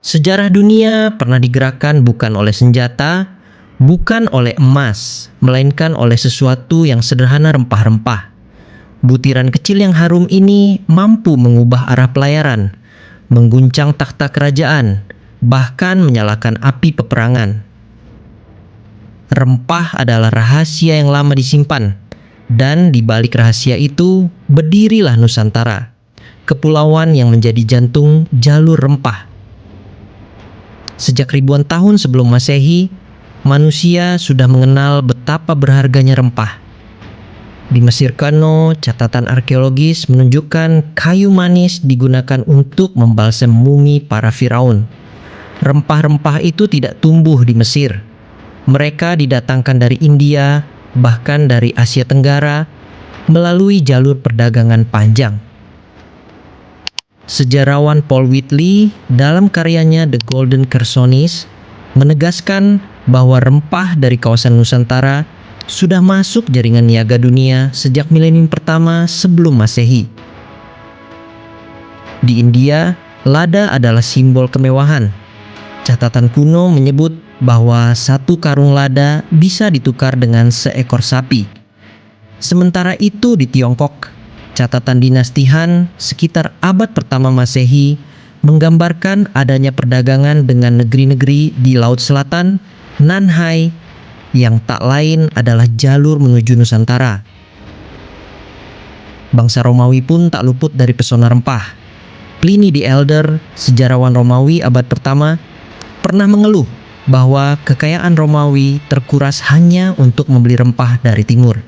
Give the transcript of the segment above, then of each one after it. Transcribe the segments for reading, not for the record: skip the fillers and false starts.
Sejarah dunia pernah digerakkan bukan oleh senjata, bukan oleh emas, melainkan oleh sesuatu yang sederhana rempah-rempah. Butiran kecil yang harum ini mampu mengubah arah pelayaran, mengguncang takhta kerajaan, bahkan menyalakan api peperangan. Rempah adalah rahasia yang lama disimpan, dan di balik rahasia itu berdirilah Nusantara, kepulauan yang menjadi jantung jalur rempah. Sejak ribuan tahun sebelum Masehi, manusia sudah mengenal betapa berharganya rempah. Di Mesir kuno, catatan arkeologis menunjukkan kayu manis digunakan untuk membalsam mumi para firaun. Rempah-rempah itu tidak tumbuh di Mesir. Mereka didatangkan dari India, bahkan dari Asia Tenggara, melalui jalur perdagangan panjang. Sejarawan Paul Whitley dalam karyanya The Golden Chersonese menegaskan bahwa rempah dari kawasan Nusantara sudah masuk jaringan niaga dunia sejak milenium pertama sebelum Masehi. Di India, lada adalah simbol kemewahan. Catatan kuno menyebut bahwa satu karung lada bisa ditukar dengan seekor sapi. Sementara itu di Tiongkok, catatan dinasti Han sekitar abad pertama Masehi menggambarkan adanya perdagangan dengan negeri-negeri di Laut Selatan, Nanhai, yang tak lain adalah jalur menuju Nusantara. Bangsa Romawi pun tak luput dari pesona rempah. Pliny the Elder, sejarawan Romawi abad pertama, pernah mengeluh bahwa kekayaan Romawi terkuras hanya untuk membeli rempah dari timur.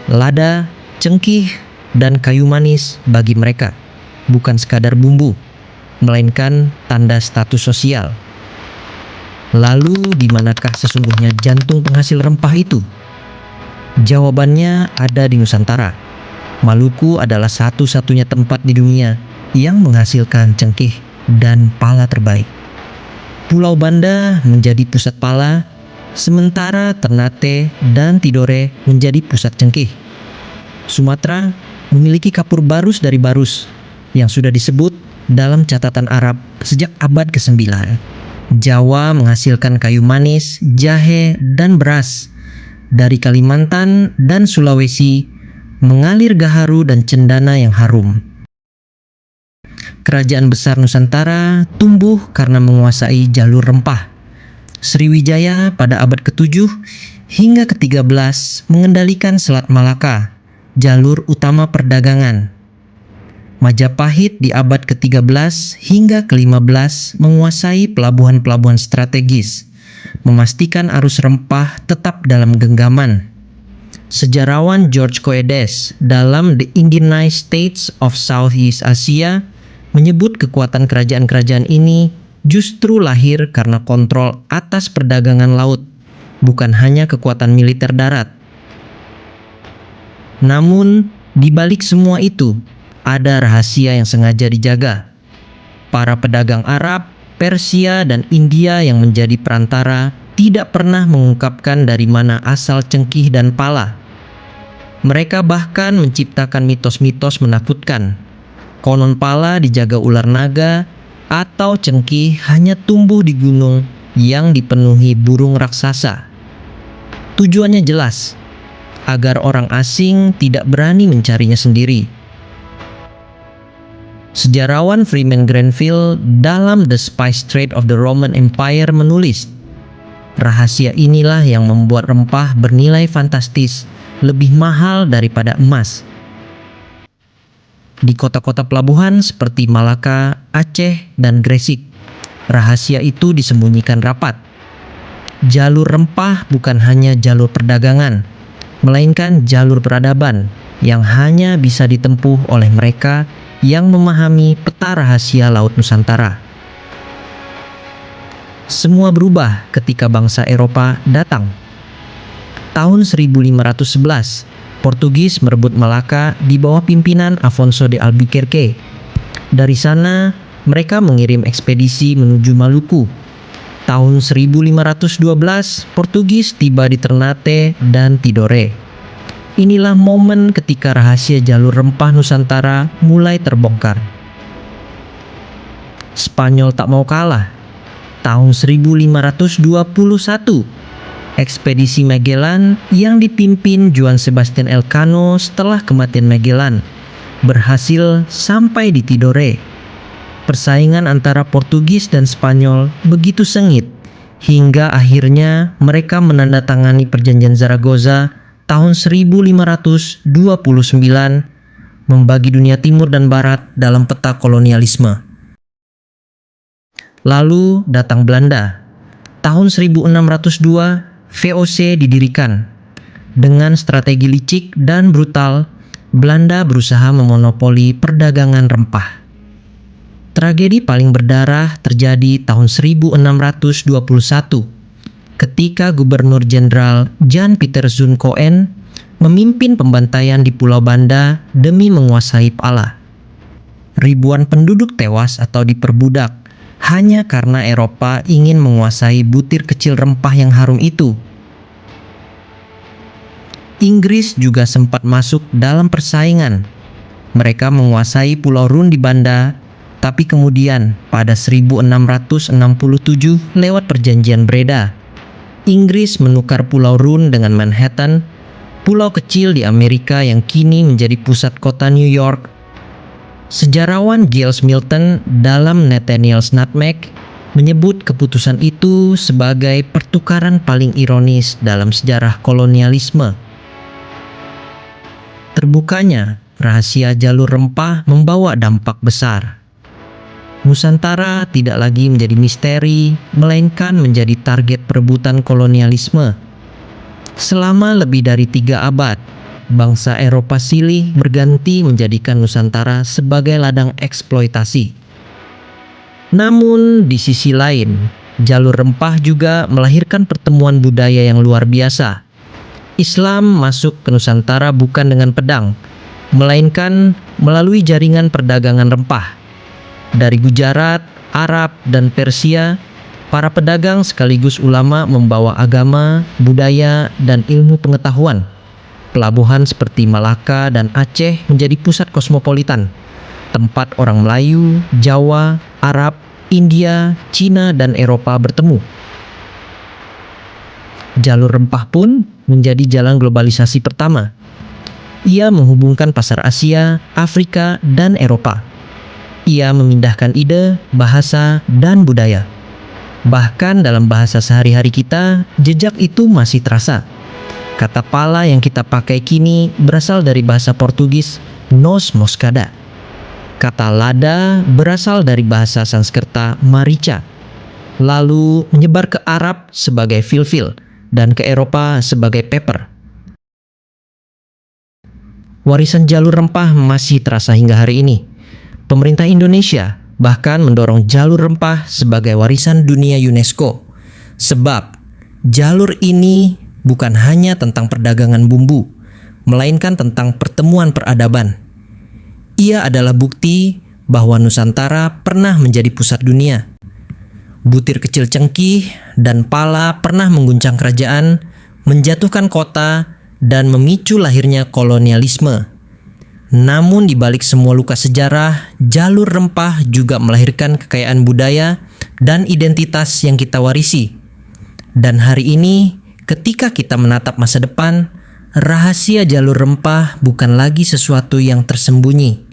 Lada, cengkih, dan kayu manis bagi mereka bukan sekadar bumbu, melainkan tanda status sosial. Lalu di manakah sesungguhnya jantung penghasil rempah itu? Jawabannya ada di Nusantara. Maluku adalah satu-satunya tempat di dunia yang menghasilkan cengkih dan pala terbaik. Pulau Banda menjadi pusat pala, sementara Ternate dan Tidore menjadi pusat cengkih. Sumatera memiliki kapur barus dari barus yang sudah disebut dalam catatan Arab sejak abad ke-9. Jawa menghasilkan kayu manis, jahe, dan beras. Dari Kalimantan dan Sulawesi mengalir gaharu dan cendana yang harum. Kerajaan besar Nusantara tumbuh karena menguasai jalur rempah. Sriwijaya pada abad ke-7 hingga ke-13 mengendalikan Selat Malaka, jalur utama perdagangan. Majapahit di abad ke-13 hingga ke-15 menguasai pelabuhan-pelabuhan strategis, memastikan arus rempah tetap dalam genggaman. Sejarawan George Coedes dalam The Indianized States of Southeast Asia menyebut kekuatan kerajaan-kerajaan ini justru lahir karena kontrol atas perdagangan laut, bukan hanya kekuatan militer darat. Namun, di balik semua itu, ada rahasia yang sengaja dijaga. Para pedagang Arab, Persia, dan India yang menjadi perantara tidak pernah mengungkapkan dari mana asal cengkih dan pala. Mereka bahkan menciptakan mitos-mitos menakutkan. Konon pala dijaga ular naga, atau cengkih hanya tumbuh di gunung yang dipenuhi burung raksasa. Tujuannya jelas, agar orang asing tidak berani mencarinya sendiri. Sejarawan Freeman Grenville dalam The Spice Trade of the Roman Empire menulis, rahasia inilah yang membuat rempah bernilai fantastis lebih mahal daripada emas. Di kota-kota pelabuhan seperti Malaka, Aceh, dan Gresik, rahasia itu disembunyikan rapat. Jalur rempah bukan hanya jalur perdagangan, melainkan jalur peradaban yang hanya bisa ditempuh oleh mereka yang memahami peta rahasia Laut Nusantara. Semua berubah ketika bangsa Eropa datang. Tahun 1511, Portugis merebut Malaka di bawah pimpinan Afonso de Albuquerque. Dari sana, mereka mengirim ekspedisi menuju Maluku. Tahun 1512, Portugis tiba di Ternate dan Tidore. Inilah momen ketika rahasia jalur rempah Nusantara mulai terbongkar. Spanyol tak mau kalah. Tahun 1521, ekspedisi Magellan yang dipimpin Juan Sebastian Elcano setelah kematian Magellan berhasil sampai di Tidore. Persaingan antara Portugis dan Spanyol begitu sengit hingga akhirnya mereka menandatangani Perjanjian Zaragoza tahun 1529, membagi dunia timur dan barat dalam peta kolonialisme. Lalu datang Belanda. Tahun 1602, VOC didirikan. Dengan strategi licik dan brutal, Belanda berusaha memonopoli perdagangan rempah. Tragedi paling berdarah terjadi tahun 1621 ketika Gubernur Jenderal Jan Pieter Zoon Koen memimpin pembantaian di Pulau Banda demi menguasai Pala. Ribuan penduduk tewas atau diperbudak hanya karena Eropa ingin menguasai butir kecil rempah yang harum itu. Inggris juga sempat masuk dalam persaingan. Mereka menguasai Pulau Run di Banda, tapi kemudian pada 1667 lewat Perjanjian Breda, Inggris menukar Pulau Run dengan Manhattan, pulau kecil di Amerika yang kini menjadi pusat kota New York. Sejarawan Giles Milton dalam Nathaniel's Nutmeg menyebut keputusan itu sebagai pertukaran paling ironis dalam sejarah kolonialisme. Terbukanya rahasia jalur rempah membawa dampak besar. Nusantara tidak lagi menjadi misteri, melainkan menjadi target perebutan kolonialisme. Selama lebih dari 3 abad, bangsa Eropa silih berganti menjadikan Nusantara sebagai ladang eksploitasi. Namun di sisi lain, jalur rempah juga melahirkan pertemuan budaya yang luar biasa. Islam masuk ke Nusantara bukan dengan pedang, melainkan melalui jaringan perdagangan rempah. Dari Gujarat, Arab, dan Persia, para pedagang sekaligus ulama membawa agama, budaya, dan ilmu pengetahuan. Pelabuhan seperti Malaka dan Aceh menjadi pusat kosmopolitan, tempat orang Melayu, Jawa, Arab, India, Cina, dan Eropa bertemu. Jalur rempah pun menjadi jalan globalisasi pertama. Ia menghubungkan pasar Asia, Afrika, dan Eropa. Ia memindahkan ide, bahasa, dan budaya. Bahkan dalam bahasa sehari-hari kita, jejak itu masih terasa. Kata pala yang kita pakai kini berasal dari bahasa Portugis nos moscada. Kata lada berasal dari bahasa Sanskerta marica, lalu menyebar ke Arab sebagai filfil dan ke Eropa sebagai pepper. Warisan jalur rempah masih terasa hingga hari ini. Pemerintah Indonesia bahkan mendorong jalur rempah sebagai warisan dunia UNESCO. Sebab jalur ini bukan hanya tentang perdagangan bumbu, melainkan tentang pertemuan peradaban. Ia adalah bukti bahwa Nusantara pernah menjadi pusat dunia. Butir kecil cengkih dan pala pernah mengguncang kerajaan, menjatuhkan kota, dan memicu lahirnya kolonialisme. Namun di balik semua luka sejarah, jalur rempah juga melahirkan kekayaan budaya dan identitas yang kita warisi. Dan hari ini, ketika kita menatap masa depan, rahasia jalur rempah bukan lagi sesuatu yang tersembunyi.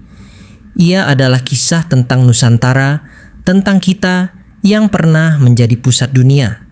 Ia adalah kisah tentang Nusantara, tentang kita yang pernah menjadi pusat dunia.